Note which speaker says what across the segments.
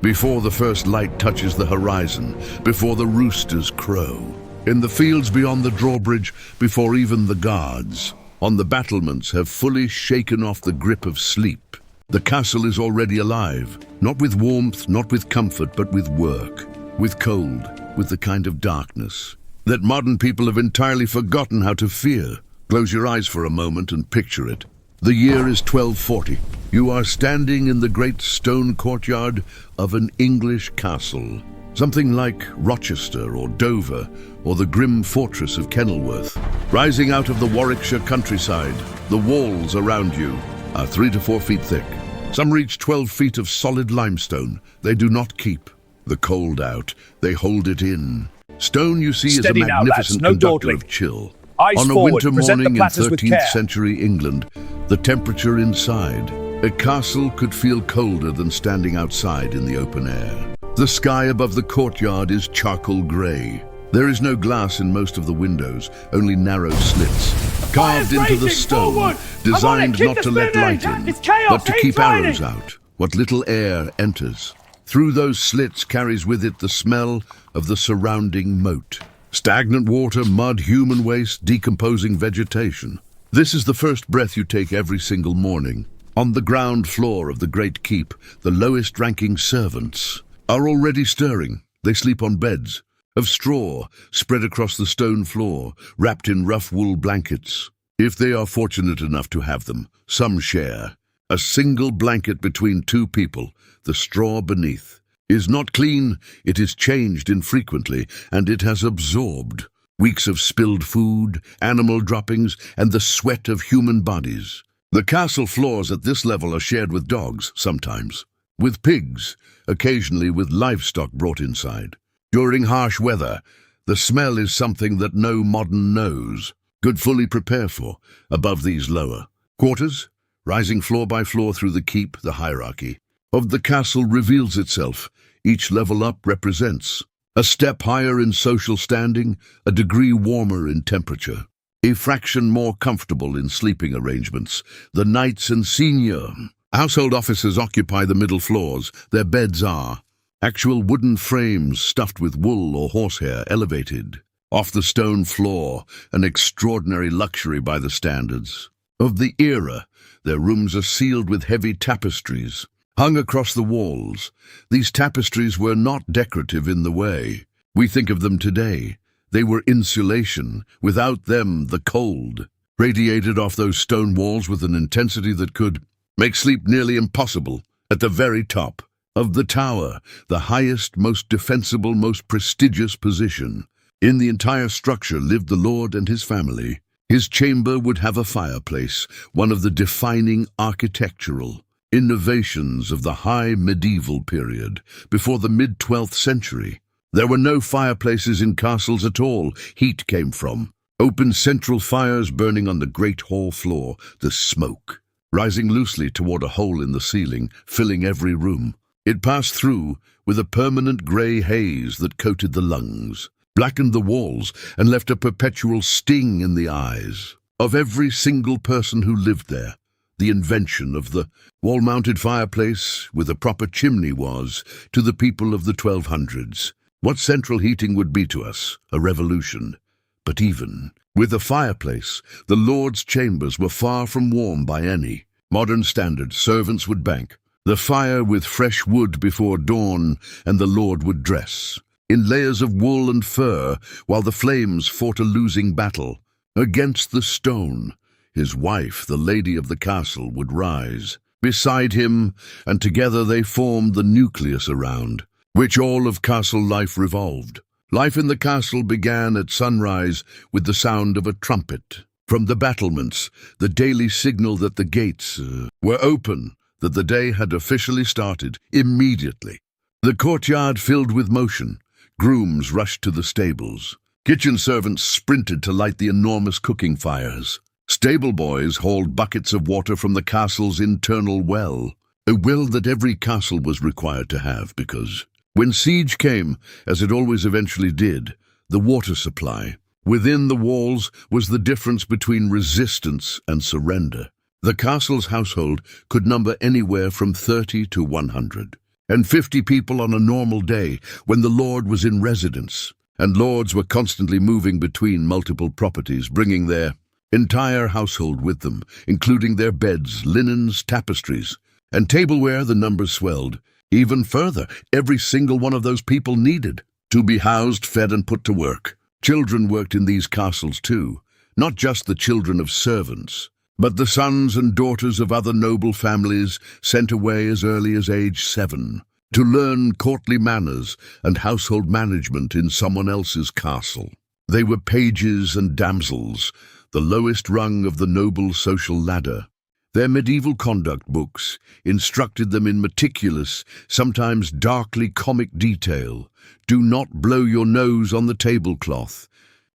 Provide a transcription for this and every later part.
Speaker 1: before the first light touches the horizon, before the roosters crow, in the fields beyond the drawbridge, before even the guards on the battlements have fully shaken off the grip of sleep. The castle is already alive, not with warmth, not with comfort, but with work, with cold, with the kind of darkness that modern people have entirely forgotten how to fear. Close your eyes for a moment and picture it. The year is 1240. You are standing in the great stone courtyard of an English castle, something like Rochester or Dover or the grim fortress of Kenilworth. Rising out of the Warwickshire countryside, the walls around you are 3 to 4 feet thick. Some reach 12 feet of solid limestone. They do not keep the cold out, they hold it in. Stone, you see,
Speaker 2: Steady
Speaker 1: is a
Speaker 2: now,
Speaker 1: magnificent
Speaker 2: lads. No
Speaker 1: conductor
Speaker 2: dawdling.
Speaker 1: of chill.
Speaker 2: Eyes
Speaker 1: On a
Speaker 2: forward.
Speaker 1: winter
Speaker 2: Present the
Speaker 1: morning in
Speaker 2: platters with
Speaker 1: 13th
Speaker 2: care.
Speaker 1: century England, the temperature inside a castle could feel colder than standing outside in the open air. The sky above the courtyard is charcoal grey. There is no glass in most of the windows, only narrow slits, carved into the stone, designed not to let light in, but to keep arrows out, what little air enters. Through those slits carries with it the smell of the surrounding moat. Stagnant water, mud, human waste, decomposing vegetation. This is the first breath you take every single morning. On the ground floor of the great keep, the lowest-ranking servants are already stirring. They sleep on beds of straw spread across the stone floor, wrapped in rough wool blankets. If they are fortunate enough to have them, some share. A single blanket between two people, the straw beneath, is not clean, it is changed infrequently, and it has absorbed weeks of spilled food, animal droppings, and the sweat of human bodies. The castle floors at this level are shared with dogs, sometimes, with pigs, occasionally with livestock brought inside. During harsh weather, the smell is something that no modern nose could fully prepare for. Above these lower quarters, rising floor by floor through the keep, the hierarchy of the castle reveals itself. Each level up represents a step higher in social standing, a degree warmer in temperature, a fraction more comfortable in sleeping arrangements. The knights and senior household officers occupy the middle floors. Their beds are actual wooden frames stuffed with wool or horsehair, elevated off the stone floor, an extraordinary luxury by the standards of the era. Their rooms are sealed with heavy tapestries hung across the walls. These tapestries were not decorative in the way we think of them today. They were insulation. Without them, the cold radiated off those stone walls with an intensity that could make sleep nearly impossible. At the very top of the tower, the highest, most defensible, most prestigious position in the entire structure, lived the lord and his family. His chamber would have a fireplace, one of the defining architectural innovations of the high medieval period, before the mid-12th century. There were no fireplaces in castles at all. Heat came from open central fires burning on the great hall floor, the smoke rising loosely toward a hole in the ceiling, filling every room. It passed through with a permanent grey haze that coated the lungs, blackened the walls, and left a perpetual sting in the eyes of every single person who lived there. The invention of the wall-mounted fireplace with a proper chimney was, to the people of the 1200s, what central heating would be to us, a revolution. But even with a fireplace, the lord's chambers were far from warm by any modern standard. Servants would bank the fire with fresh wood before dawn, and the lord would dress in layers of wool and fur while the flames fought a losing battle against the stone. His wife, the lady of the castle, would rise beside him, and together they formed the nucleus around which all of castle life revolved. Life in the castle began at sunrise with the sound of a trumpet from the battlements, the daily signal that the gates were open, that the day had officially started. Immediately, the courtyard filled with motion. Grooms rushed to the stables. Kitchen servants sprinted to light the enormous cooking fires. Stable boys hauled buckets of water from the castle's internal well, a well that every castle was required to have, because when siege came, as it always eventually did, the water supply within the walls was the difference between resistance and surrender. The castle's household could number anywhere from 30 to 100. and 50 people on a normal day when the lord was in residence. And lords were constantly moving between multiple properties, bringing their entire household with them, including their beds, linens, tapestries, and tableware. The numbers swelled even further. Every single one of those people needed to be housed, fed, and put to work. Children worked in these castles too, not just the children of servants, but the sons and daughters of other noble families sent away as early as age 7 to learn courtly manners and household management in someone else's castle. They were pages and damsels, the lowest rung of the noble social ladder. Their medieval conduct books instructed them in meticulous, sometimes darkly comic detail. Do not blow your nose on the tablecloth.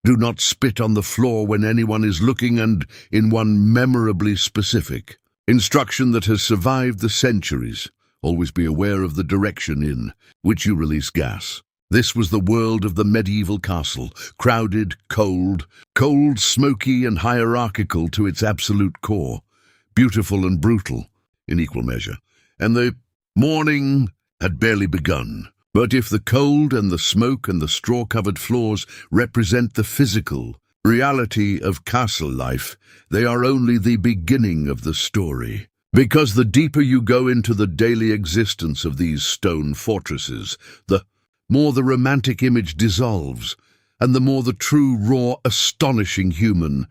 Speaker 1: Do not spit on the floor when anyone is looking, and in one memorably specific instruction that has survived the centuries, always be aware of the direction in which you release gas. This was the world of the medieval castle, crowded, cold, smoky and hierarchical to its absolute core, beautiful and brutal in equal measure. And the morning had barely begun. But if the cold and the smoke and the straw-covered floors represent the physical reality of castle life, they are only the beginning of the story. Because the deeper you go into the daily existence of these stone fortresses, the more the romantic image dissolves, and the more the true, raw, astonishing human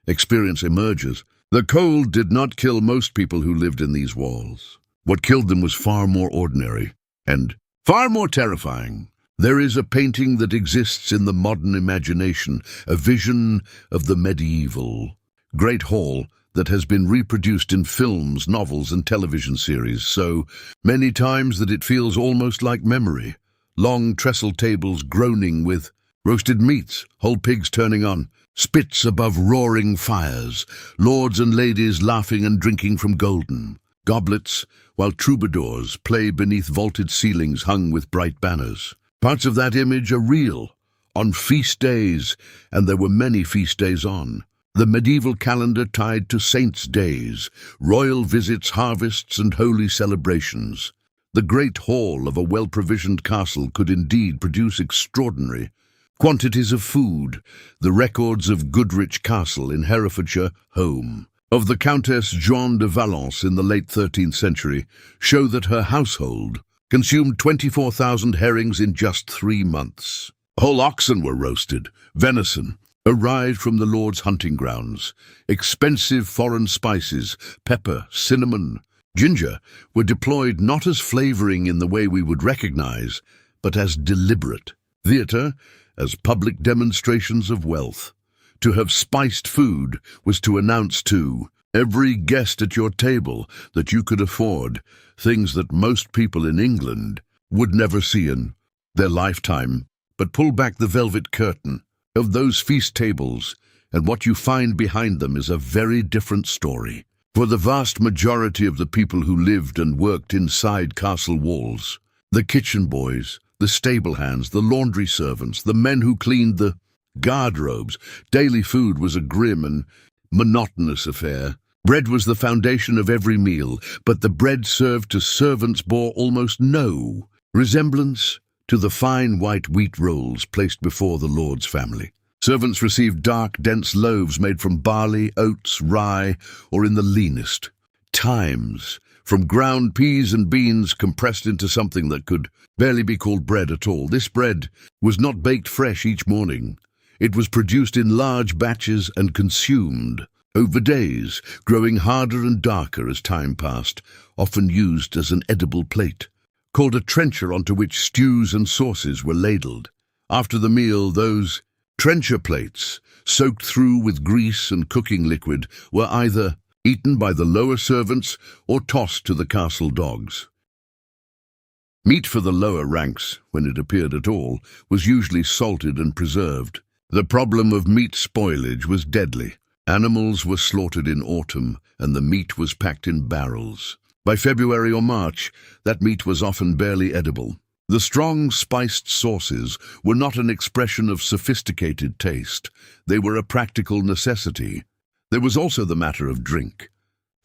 Speaker 1: experience emerges. The cold did not kill most people who lived in these walls. What killed them was far more ordinary and far more terrifying. There is a painting that exists in the modern imagination, a vision of the medieval Great Hall that has been reproduced in films, novels, and television series so many times that it feels almost like memory. Long trestle tables groaning with roasted meats, whole pigs turning on spits above roaring fires, lords and ladies laughing and drinking from golden goblets, while troubadours play beneath vaulted ceilings hung with bright banners. Parts of that image are real, on feast days, and there were many feast days on. The medieval calendar tied to saints' days, royal visits, harvests, and holy celebrations. The great hall of a well-provisioned castle could indeed produce extraordinary quantities of food. The records of Goodrich Castle in Herefordshire, home of the Countess Jeanne de Valence in the late 13th century, show that her household consumed 24,000 herrings in just 3 months. Whole oxen were roasted, venison arrived from the lord's hunting grounds. Expensive foreign spices, pepper, cinnamon, ginger, were deployed not as flavoring in the way we would recognize, but as deliberate theater, as public demonstrations of wealth. To have spiced food was to announce to every guest at your table that you could afford things that most people in England would never see in their lifetime. But pull back the velvet curtain of those feast tables, and what you find behind them is a very different story. For the vast majority of the people who lived and worked inside castle walls, the kitchen boys, the stable hands, the laundry servants, the men who cleaned the garderobes, daily food was a grim and monotonous affair. Bread was the foundation of every meal, but the bread served to servants bore almost no resemblance to the fine white wheat rolls placed before the lord's family. Servants received dark, dense loaves made from barley, oats, rye, or in the leanest times, from ground peas and beans compressed into something that could barely be called bread at all. This bread was not baked fresh each morning. It was produced in large batches and consumed over days, growing harder and darker as time passed, often used as an edible plate, called a trencher, onto which stews and sauces were ladled. After the meal, those trencher plates, soaked through with grease and cooking liquid, were either eaten by the lower servants or tossed to the castle dogs. Meat for the lower ranks, when it appeared at all, was usually salted and preserved. The problem of meat spoilage was deadly. Animals were slaughtered in autumn, and the meat was packed in barrels. By February or March, that meat was often barely edible. The strong, spiced sauces were not an expression of sophisticated taste. They were a practical necessity. There was also the matter of drink.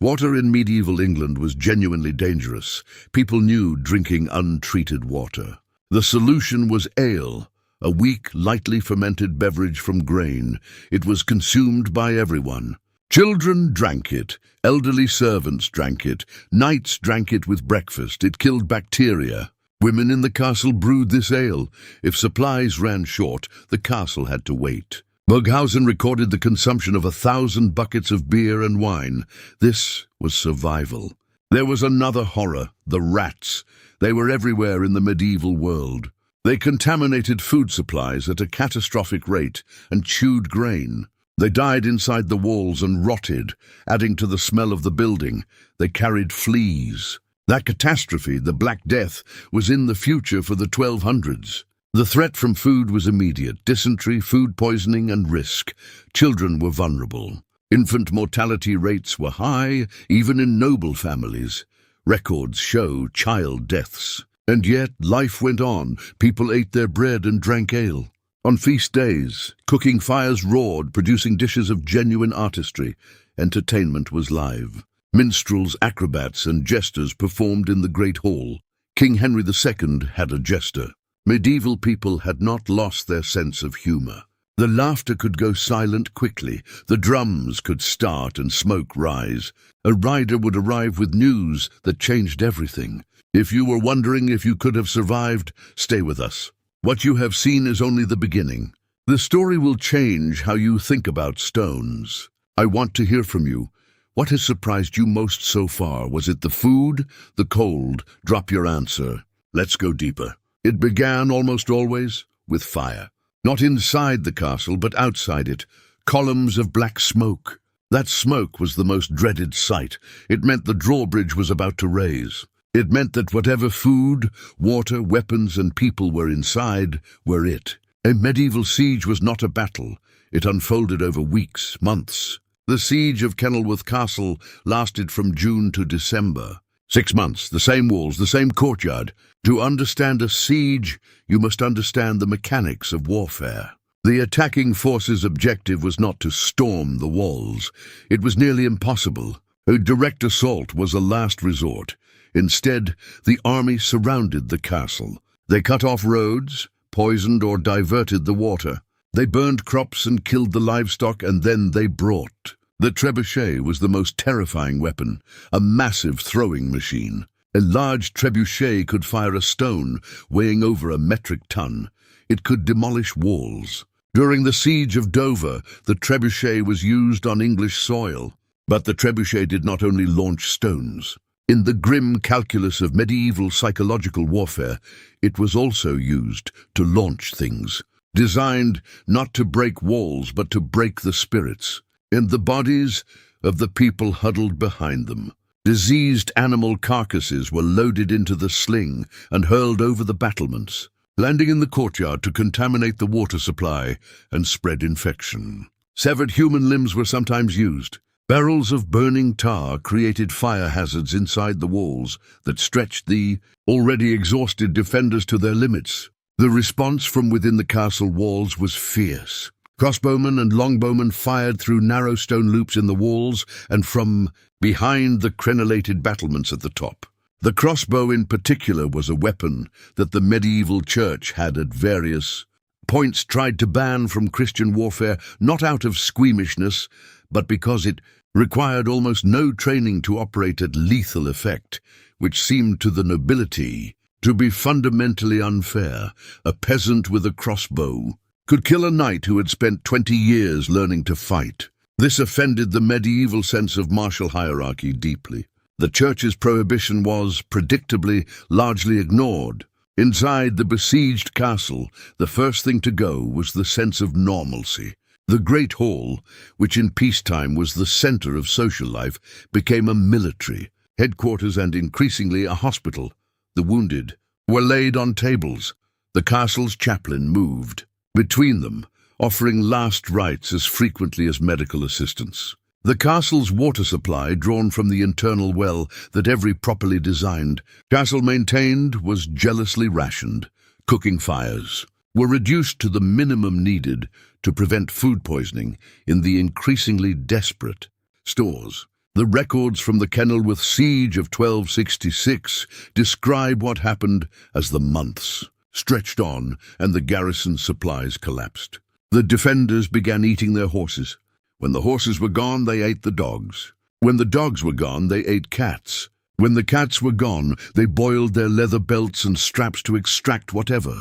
Speaker 1: Water in medieval England was genuinely dangerous. People knew drinking untreated water. The solution was ale, a weak, lightly fermented beverage from grain. It was consumed by everyone. Children drank it, elderly servants drank it, knights drank it with breakfast. It killed bacteria. Women in the castle brewed this ale. If supplies ran short, the castle had to wait. Burghausen recorded the consumption of 1,000 buckets of beer and wine. This was survival. There was another horror, the rats. They were everywhere in the medieval world. They contaminated food supplies at a catastrophic rate and chewed grain. They died inside the walls and rotted, adding to the smell of the building. They carried fleas. That catastrophe, the Black Death, was in the future for the 1200s. The threat from food was immediate: dysentery, food poisoning, and risk. Children were vulnerable. Infant mortality rates were high, even in noble families. Records show child deaths. And yet, life went on. People ate their bread and drank ale. On feast days, cooking fires roared, producing dishes of genuine artistry. Entertainment was live. Minstrels, acrobats, and jesters performed in the Great Hall. King Henry II had a jester. Medieval people had not lost their sense of humor. The laughter could go silent quickly. The drums could start and smoke rise. A rider would arrive with news that changed everything. If you were wondering if you could have survived, stay with us. What you have seen is only the beginning. The story will change how you think about stones. I want to hear from you. What has surprised you most so far? Was it the food, the cold? Drop your answer. Let's go deeper. It began almost always with fire. Not inside the castle, but outside it. Columns of black smoke. That smoke was the most dreaded sight. It meant the drawbridge was about to raise. It meant that whatever food, water, weapons, and people were inside were it. A medieval siege was not a battle. It unfolded over weeks, months. The siege of Kenilworth Castle lasted from June to December. 6 months, the same walls, the same courtyard. To understand a siege, you must understand the mechanics of warfare. The attacking force's objective was not to storm the walls. It was nearly impossible. A direct assault was a last resort. Instead, the army surrounded the castle. They cut off roads, poisoned or diverted the water. They burned crops and killed the livestock, and then they brought. The trebuchet was the most terrifying weapon, a massive throwing machine. A large trebuchet could fire a stone weighing over a metric ton. It could demolish walls. During the siege of Dover, the trebuchet was used on English soil. But the trebuchet did not only launch stones. In the grim calculus of medieval psychological warfare, it was also used to launch things, designed not to break walls but to break the spirits and the bodies of the people huddled behind them. Diseased animal carcasses were loaded into the sling and hurled over the battlements, landing in the courtyard to contaminate the water supply and spread infection. Severed human limbs were sometimes used. Barrels of burning tar created fire hazards inside the walls that stretched the already exhausted defenders to their limits. The response from within the castle walls was fierce. Crossbowmen and longbowmen fired through narrow stone loops in the walls and from behind the crenellated battlements at the top. The crossbow in particular was a weapon that the medieval church had at various points tried to ban from Christian warfare, not out of squeamishness, but because it required almost no training to operate at lethal effect, which seemed to the nobility to be fundamentally unfair. A peasant with a crossbow could kill a knight who had spent 20 years learning to fight. This offended the medieval sense of martial hierarchy deeply. The church's prohibition was, predictably, largely ignored. Inside the besieged castle, the first thing to go was the sense of normalcy. The Great Hall, which in peacetime was the center of social life, became a military headquarters and increasingly a hospital. The wounded were laid on tables. The castle's chaplain moved between them, offering last rites as frequently as medical assistance. The castle's water supply, drawn from the internal well that every properly designed castle maintained, was jealously rationed. Cooking fires were reduced to the minimum needed to prevent food poisoning in the increasingly desperate stores. The records from the Kenilworth siege of 1266 describe what happened as the months stretched on and the garrison's supplies collapsed. The defenders began eating their horses. When the horses were gone, they ate the dogs. When the dogs were gone, they ate cats. When the cats were gone, they boiled their leather belts and straps to extract whatever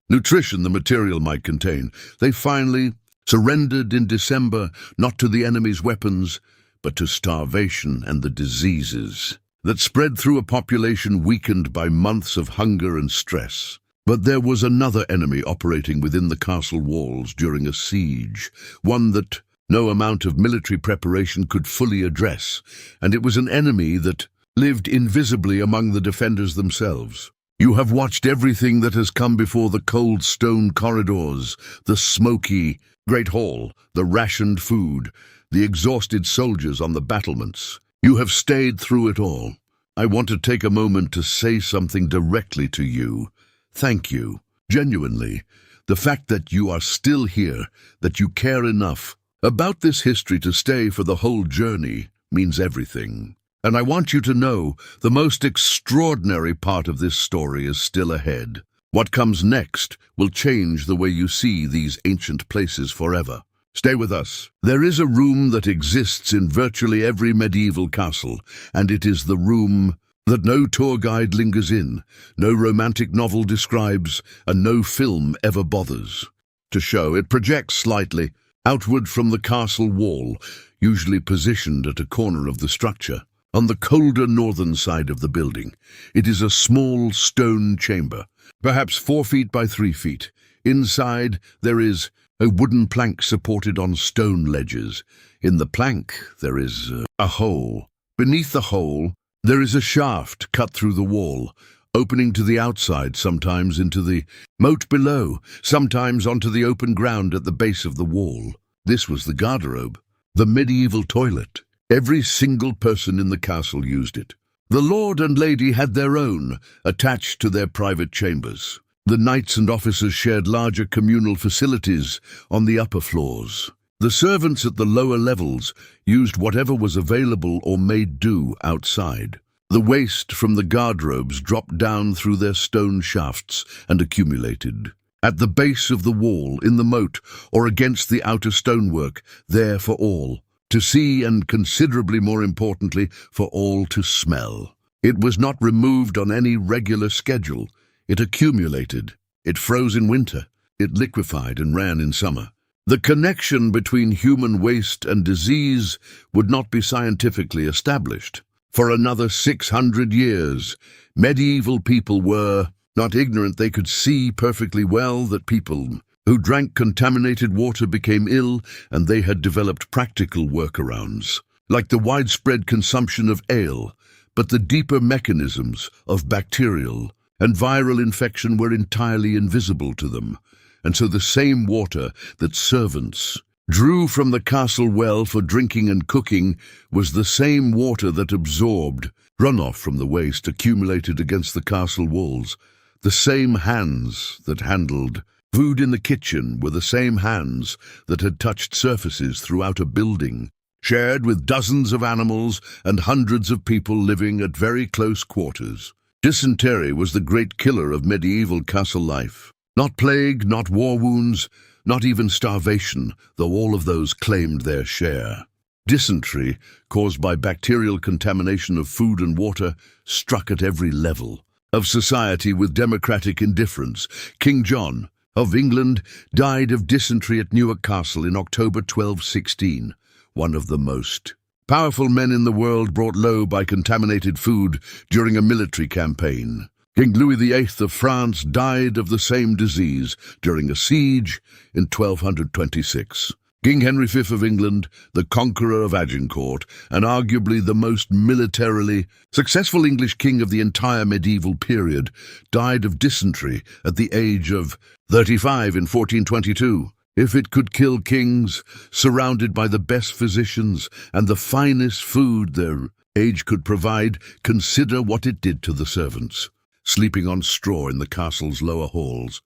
Speaker 1: nutrition the material might contain. They finally surrendered in December, not to the enemy's weapons, but to starvation and the diseases that spread through a population weakened by months of hunger and stress. But there was another enemy operating within the castle walls during a siege, one that no amount of military preparation could fully address, and it was an enemy that lived invisibly among the defenders themselves. You have watched everything that has come before: the cold stone corridors, the smoky great hall, the rationed food, the exhausted soldiers on the battlements. You have stayed through it all. I want to take a moment to say something directly to you. Thank you, genuinely. The fact that you are still here, that you care enough about this history to stay for the whole journey, means everything. And I want you to know the most extraordinary part of this story is still ahead. What comes next will change the way you see these ancient places forever. Stay with us. There is a room that exists in virtually every medieval castle, and it is the room that no tour guide lingers in, no romantic novel describes, and no film ever bothers to show. It projects slightly outward from the castle wall, usually positioned at a corner of the structure. On the colder northern side of the building, it is a small stone chamber, perhaps 4 feet by 3 feet. Inside, there is a wooden plank supported on stone ledges. In the plank, there is a hole. Beneath the hole, there is a shaft cut through the wall, opening to the outside, sometimes into the moat below, sometimes onto the open ground at the base of the wall. This was the garderobe, the medieval toilet. Every single person in the castle used it. The lord and lady had their own, attached to their private chambers. The knights and officers shared larger communal facilities on the upper floors. The servants at the lower levels used whatever was available or made do outside. The waste from the garderobes dropped down through their stone shafts and accumulated at the base of the wall, in the moat, or against the outer stonework, there for all to see, and considerably more importantly, for all to smell. It was not removed on any regular schedule. It accumulated. It froze in winter. It liquefied and ran in summer. The connection between human waste and disease would not be scientifically established. For another 600 years, medieval people were not ignorant. They could see perfectly well that people who drank contaminated water became ill, and they had developed practical workarounds, like the widespread consumption of ale, but the deeper mechanisms of bacterial and viral infection were entirely invisible to them, and so the same water that servants drew from the castle well for drinking and cooking was the same water that absorbed runoff from the waste accumulated against the castle walls. The same hands that handled food in the kitchen were the same hands that had touched surfaces throughout a building, shared with dozens of animals and hundreds of people living at very close quarters. Dysentery was the great killer of medieval castle life. Not plague, not war wounds, not even starvation, though all of those claimed their share. Dysentery, caused by bacterial contamination of food and water, struck at every level of society with democratic indifference. King John of England died of dysentery at Newark Castle in October 1216. One of the most powerful men in the world, brought low by contaminated food during a military campaign. King Louis VIII of France died of the same disease during a siege in 1226. King Henry V of England, the conqueror of Agincourt, and arguably the most militarily successful English king of the entire medieval period, died of dysentery at the age of 35 in 1422. If it could kill kings, surrounded by the best physicians and the finest food their age could provide, consider what it did to the servants, sleeping on straw in the castle's lower halls.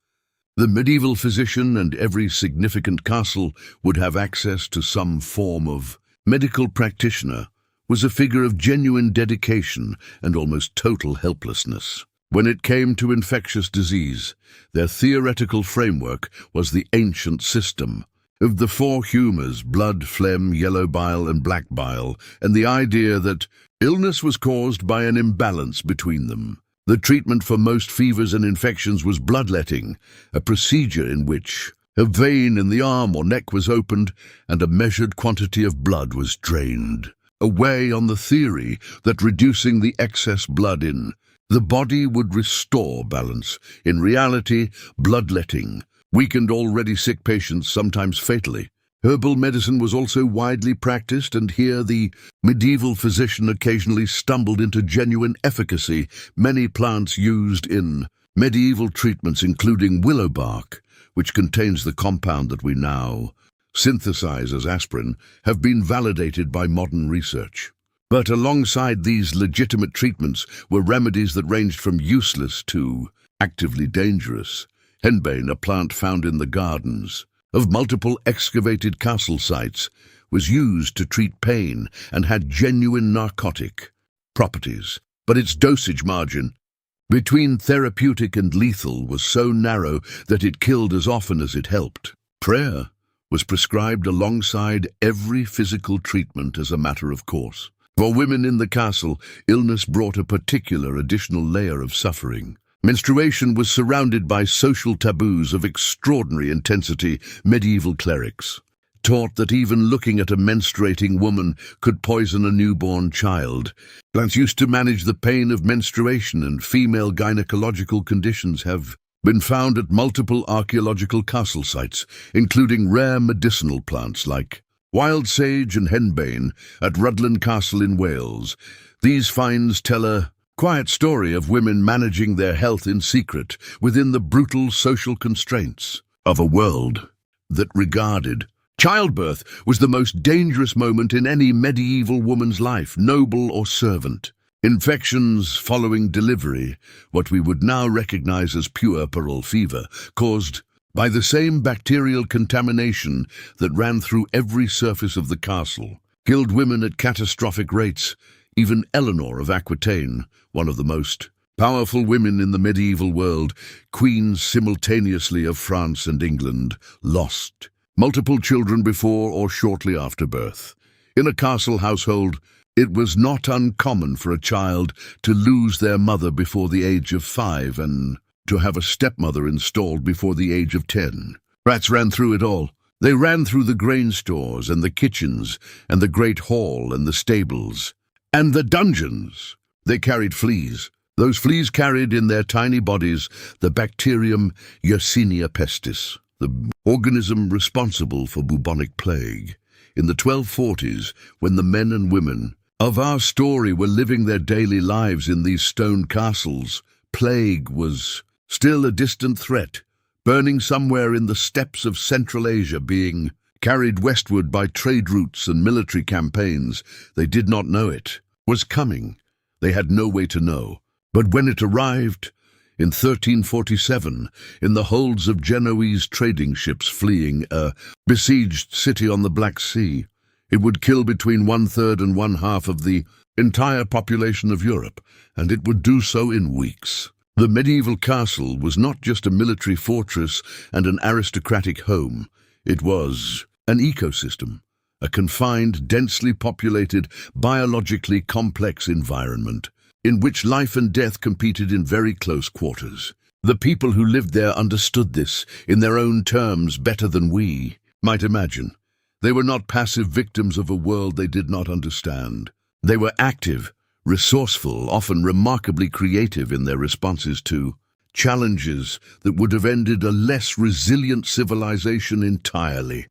Speaker 1: The medieval physician and every significant castle would have access to some form of medical practitioner, was a figure of genuine dedication and almost total helplessness. When it came to infectious disease, their theoretical framework was the ancient system of the four humours: blood, phlegm, yellow bile and black bile, and the idea that illness was caused by an imbalance between them. The treatment for most fevers and infections was bloodletting, a procedure in which a vein in the arm or neck was opened and a measured quantity of blood was drained away, on the theory that reducing the excess blood in the body would restore balance. In reality, bloodletting weakened already sick patients, sometimes fatally. Herbal medicine was also widely practiced, and here the medieval physician occasionally stumbled into genuine efficacy. Many plants used in medieval treatments, including willow bark, which contains the compound that we now synthesize as aspirin, have been validated by modern research. But alongside these legitimate treatments were remedies that ranged from useless to actively dangerous. Henbane, a plant found in the gardens of multiple excavated castle sites, was used to treat pain and had genuine narcotic properties. But its dosage margin between therapeutic and lethal was so narrow that it killed as often as it helped. Prayer was prescribed alongside every physical treatment as a matter of course. For women in the castle, illness brought a particular additional layer of suffering. Menstruation was surrounded by social taboos of extraordinary intensity. Medieval clerics taught that even looking at a menstruating woman could poison a newborn child. Plants used to manage the pain of menstruation and female gynecological conditions have been found at multiple archaeological castle sites, including rare medicinal plants like wild sage and henbane at Rutland Castle in Wales. These finds tell a quiet story of women managing their health in secret within the brutal social constraints of a world that regarded childbirth was the most dangerous moment in any medieval woman's life, noble or servant. Infections following delivery, what we would now recognize as puerperal fever, caused by the same bacterial contamination that ran through every surface of the castle, killed women at catastrophic rates. Even Eleanor of Aquitaine, one of the most powerful women in the medieval world, queens simultaneously of France and England, lost multiple children before or shortly after birth. In a castle household, it was not uncommon for a child to lose their mother before the age of 5 and to have a stepmother installed before the age of 10. Rats ran through it all. They ran through the grain stores and the kitchens and the great hall and the stables and the dungeons. They carried fleas. Those fleas carried in their tiny bodies the bacterium Yersinia pestis, the organism responsible for bubonic plague. In the 1240s, when the men and women of our story were living their daily lives in these stone castles, plague was still a distant threat, burning somewhere in the steppes of Central Asia, being carried westward by trade routes and military campaigns. They did not know it was coming. They had no way to know. But when it arrived, in 1347, in the holds of Genoese trading ships fleeing a besieged city on the Black Sea, it would kill between 1/3 and 1/2 of the entire population of Europe, and it would do so in weeks. The medieval castle was not just a military fortress and an aristocratic home. It was an ecosystem, a confined, densely populated, biologically complex environment in which life and death competed in very close quarters. The people who lived there understood this in their own terms better than we might imagine. They were not passive victims of a world they did not understand. They were active, resourceful, often remarkably creative in their responses to challenges that would have ended a less resilient civilization entirely.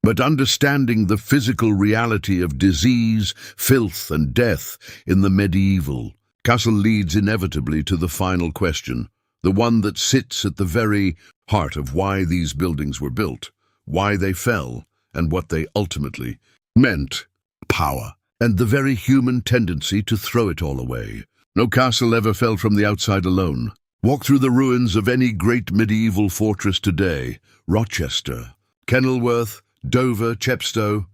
Speaker 1: But understanding the physical reality of disease, filth, and death in the medieval castle leads inevitably to the final question, the one that sits at the very heart of why these buildings were built, why they fell, and what they ultimately meant: power, and the very human tendency to throw it all away. No castle ever fell from the outside alone. Walk through the ruins of any great medieval fortress today, Rochester, Kenilworth, Dover, Chepstow,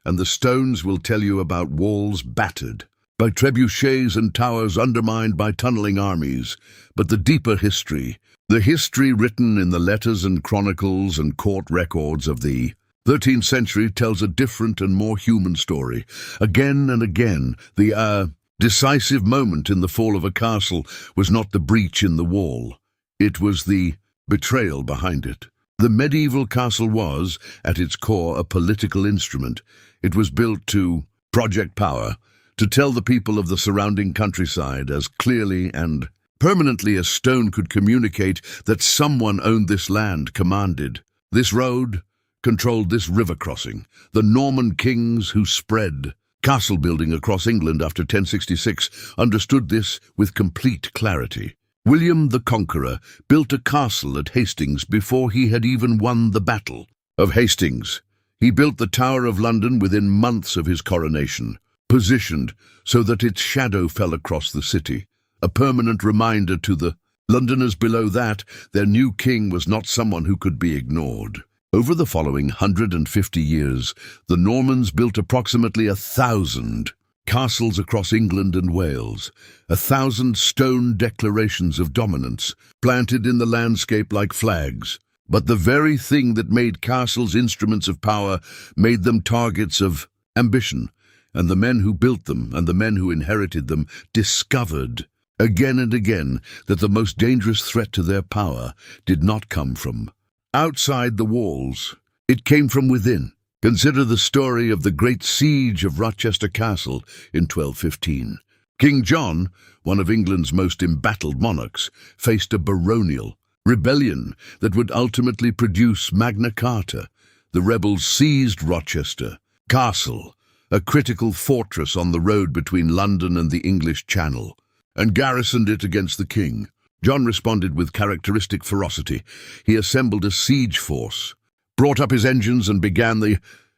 Speaker 1: and the stones will tell you about walls battered by trebuchets and towers undermined by tunneling armies. But the deeper history, the history written in the letters and chronicles and court records of the 13th century, tells a different and more human story. Again and again, the decisive moment in the fall of a castle was not the breach in the wall. It was the betrayal behind it. The medieval castle was, at its core, a political instrument. It was built to project power, to tell the people of the surrounding countryside as clearly and permanently as stone could communicate that someone owned this land, commanded this road, controlled this river crossing. The Norman kings who spread castle building across England after 1066 understood this with complete clarity. William the Conqueror built a castle at Hastings before he had even won the Battle of Hastings. He built the Tower of London within months of his coronation, positioned so that its shadow fell across the city, a permanent reminder to the Londoners below that their new king was not someone who could be ignored. Over the following 150 years, the Normans built approximately 1,000 castles across England and Wales, 1,000 stone declarations of dominance, planted in the landscape like flags. But the very thing that made castles instruments of power made them targets of ambition, and the men who built them and the men who inherited them discovered again and again that the most dangerous threat to their power did not come from outside the walls. It came from within. Consider the story of the great siege of Rochester Castle in 1215. King John, one of England's most embattled monarchs, faced a baronial rebellion that would ultimately produce Magna Carta. The rebels seized Rochester Castle, a critical fortress on the road between London and the English Channel, and garrisoned it against the king. John responded with characteristic ferocity. He assembled a siege force, brought up his engines, and began the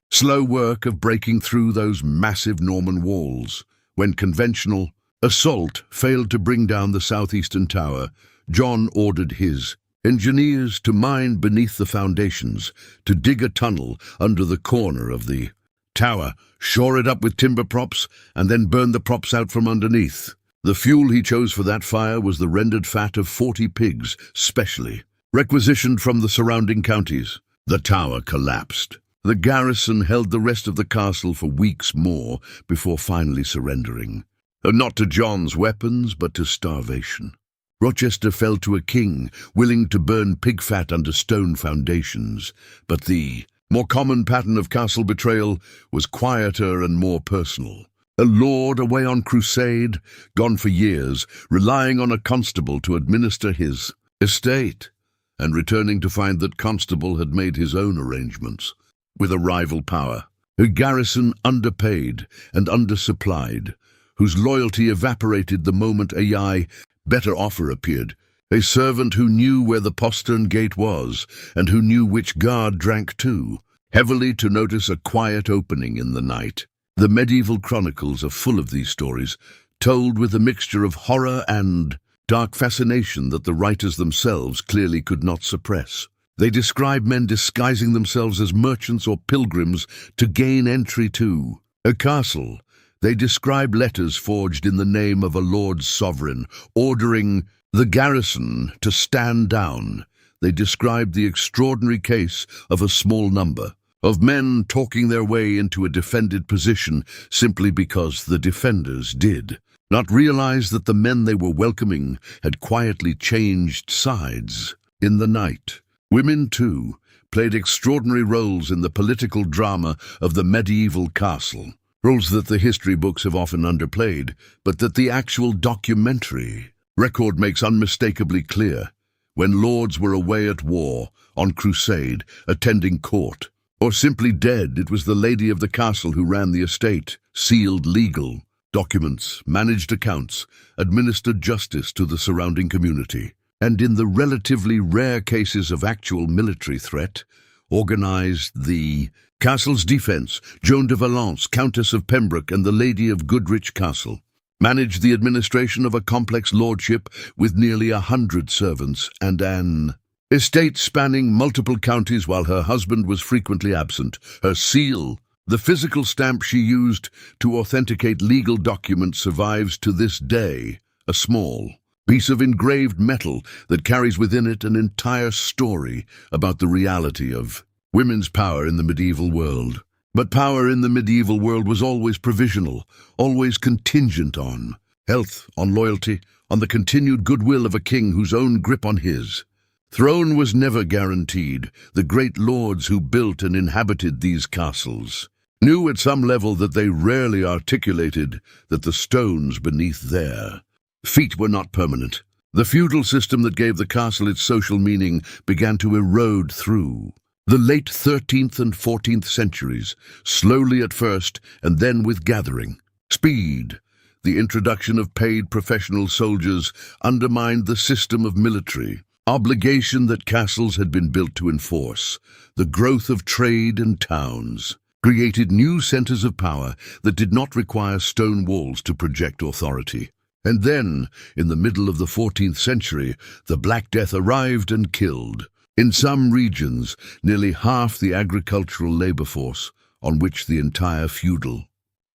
Speaker 1: slow work of breaking through those massive Norman walls. When conventional assault failed to bring down the southeastern tower, John ordered his engineers to mine beneath the foundations, to dig a tunnel under the corner of the tower, shore it up with timber props, and then burn the props out from underneath. The fuel he chose for that fire was the rendered fat of 40 pigs, specially requisitioned from the surrounding counties. The tower collapsed. The garrison held the rest of the castle for weeks more before finally surrendering. Not to John's weapons, but to starvation. Rochester fell to a king willing to burn pig fat under stone foundations. But the more common pattern of castle betrayal was quieter and more personal. A lord away on crusade, gone for years, relying on a constable to administer his estate, and returning to find that constable had made his own arrangements with a rival power. A garrison underpaid and undersupplied, whose loyalty evaporated the moment a better offer appeared. A servant who knew where the postern gate was, and who knew which guard drank too, heavily to notice a quiet opening in the night. The medieval chronicles are full of these stories, told with a mixture of horror and dark fascination that the writers themselves clearly could not suppress. They describe men disguising themselves as merchants or pilgrims to gain entry to a castle. They describe letters forged in the name of a lord's sovereign, ordering the garrison to stand down. They describe the extraordinary case of a small number of men talking their way into a defended position simply because the defenders did not realize that the men they were welcoming had quietly changed sides in the night. Women, too, played extraordinary roles in the political drama of the medieval castle, roles that the history books have often underplayed, but that the actual documentary record makes unmistakably clear. When lords were away at war, on crusade, attending court, or simply dead, it was the lady of the castle who ran the estate, sealed legal documents, managed accounts, administered justice to the surrounding community, and in the relatively rare cases of actual military threat, organized the castle's defense. Joan de Valence, Countess of Pembroke and the Lady of Goodrich Castle, managed the administration of a complex lordship with nearly 100 servants and an estate spanning multiple counties while her husband was frequently absent. Her seal, The physical stamp she used to authenticate legal documents survives to this day, a small piece of engraved metal that carries within it an entire story about the reality of women's power in the medieval world. But power in the medieval world was always provisional, always contingent on health, on loyalty, on the continued goodwill of a king whose own grip on his throne was never guaranteed. The great lords who built and inhabited these castles knew at some level that they rarely articulated that the stones beneath their feet were not permanent. The feudal system that gave the castle its social meaning began to erode through the late 13th and 14th centuries, slowly at first and then with gathering speed. The introduction of paid professional soldiers undermined the system of military obligation that castles had been built to enforce. The growth of trade and towns created new centers of power that did not require stone walls to project authority. And then, in the middle of the 14th century, the Black Death arrived and killed, in some regions, nearly half the agricultural labor force on which the entire feudal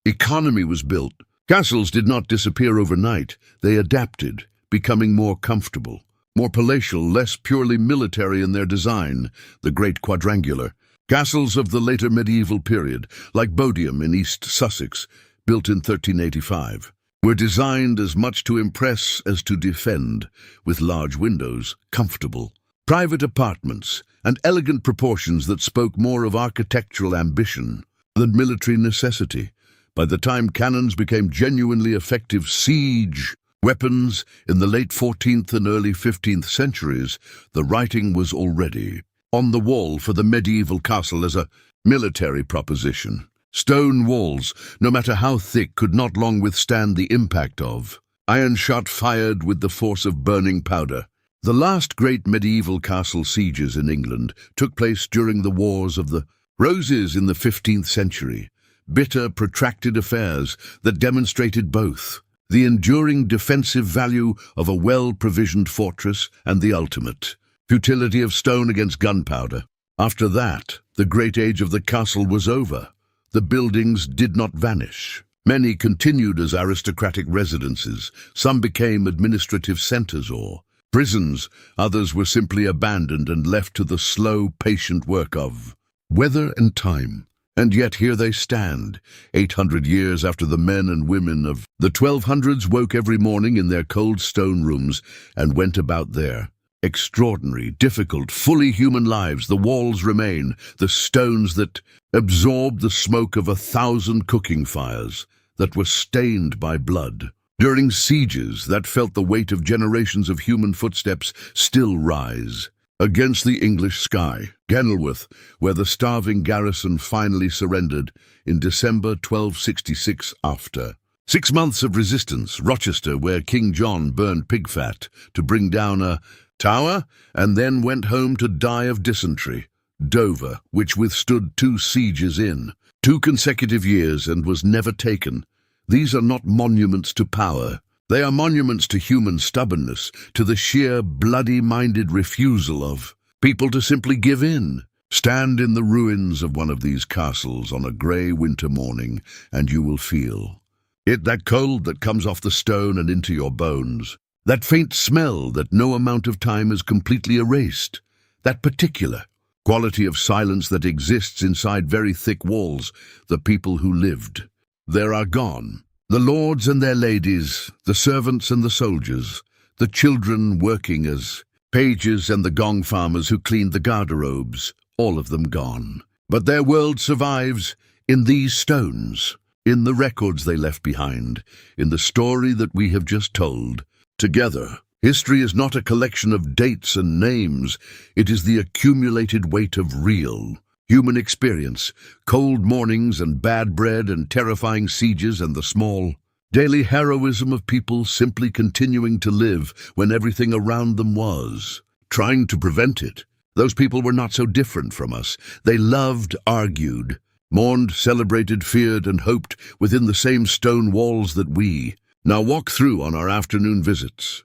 Speaker 1: economy was built. Castles did not disappear overnight. They adapted, becoming more comfortable, more palatial, less purely military in their design. The Great Quadrangular castles of the later medieval period, like Bodiam in East Sussex, built in 1385, were designed as much to impress as to defend, with large windows, comfortable private apartments, and elegant proportions that spoke more of architectural ambition than military necessity. By the time cannons became genuinely effective siege weapons in the late 14th and early 15th centuries, the writing was already on the wall for the medieval castle as a military proposition. Stone walls, no matter how thick, could not long withstand the impact of iron shot fired with the force of burning powder. The last great medieval castle sieges in England took place during the Wars of the Roses in the 15th century. Bitter, protracted affairs that demonstrated both the enduring defensive value of a well-provisioned fortress and the ultimate futility of stone against gunpowder. After that, the great age of the castle was over. The buildings did not vanish. Many continued as aristocratic residences. Some became administrative centers or prisons. Others were simply abandoned and left to the slow, patient work of weather and time. And yet here they stand, 800 years after the men and women of the 1200s woke every morning in their cold stone rooms and went about their extraordinary, difficult, fully human lives. The walls remain, the stones that absorbed the smoke of 1,000 cooking fires that were stained by blood. During sieges that felt the weight of generations of human footsteps still rise against the English sky. Kenilworth, where the starving garrison finally surrendered in December 1266 after 6 months of resistance. Rochester, where King John burned pig fat to bring down a tower and then went home to die of dysentery. Dover, which withstood 2 sieges in 2 consecutive years and was never taken. These are not monuments to power. They are monuments to human stubbornness, to the sheer bloody-minded refusal of people to simply give in. Stand in the ruins of one of these castles on a grey winter morning, and you will feel it, that cold that comes off the stone and into your bones, that faint smell that no amount of time has completely erased, that particular quality of silence that exists inside very thick walls. The people who lived there are gone. The lords and their ladies, the servants and the soldiers, the children working as pages and the gong farmers who cleaned the garderobes, all of them gone. But their world survives in these stones, in the records they left behind, in the story that we have just told. Together, history is not a collection of dates and names. It is the accumulated weight of real human experience, cold mornings and bad bread and terrifying sieges and the small, daily heroism of people simply continuing to live when everything around them was trying to prevent it. Those people were not so different from us. They loved, argued, mourned, celebrated, feared, and hoped within the same stone walls that we now walk through on our afternoon visits.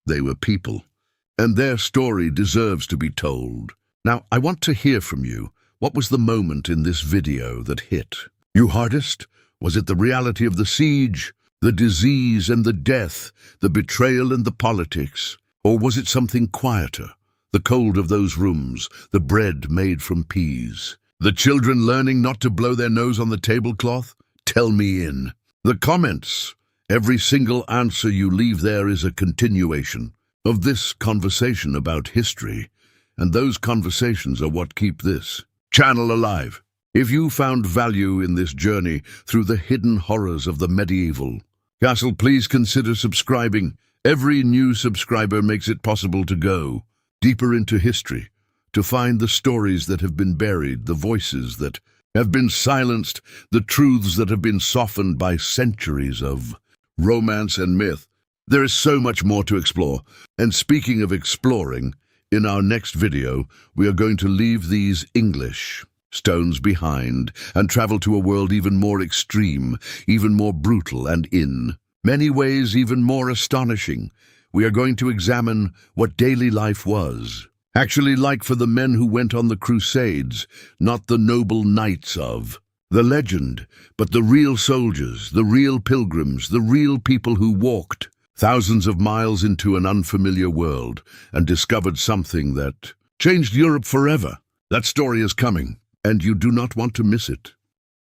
Speaker 1: They were people, and their story deserves to be told. Now, I want to hear from you. What was the moment in this video that hit? You hardest? Was it the reality of the siege, the disease and the death, the betrayal and the politics? Or was it something quieter? The cold of those rooms, the bread made from peas, the children learning not to blow their nose on the tablecloth? Tell me in the comments. Every single answer you leave there is a continuation of this conversation about history, and those conversations are what keep this channel alive. If you found value in this journey through the hidden horrors of the medieval castle, please consider subscribing. Every new subscriber makes it possible to go deeper into history, to find the stories that have been buried, the voices that have been silenced, the truths that have been softened by centuries of romance and myth. There is so much more to explore. And speaking of exploring, in our next video, we are going to leave these English stones behind and travel to a world even more extreme, even more brutal, and in many ways even more astonishing. We are going to examine what daily life was actually like for the men who went on the Crusades, not the noble knights of the legend, but the real soldiers, the real pilgrims, the real people who walked thousands of miles into an unfamiliar world and discovered something that changed Europe forever. That story is coming, and you do not want to miss it.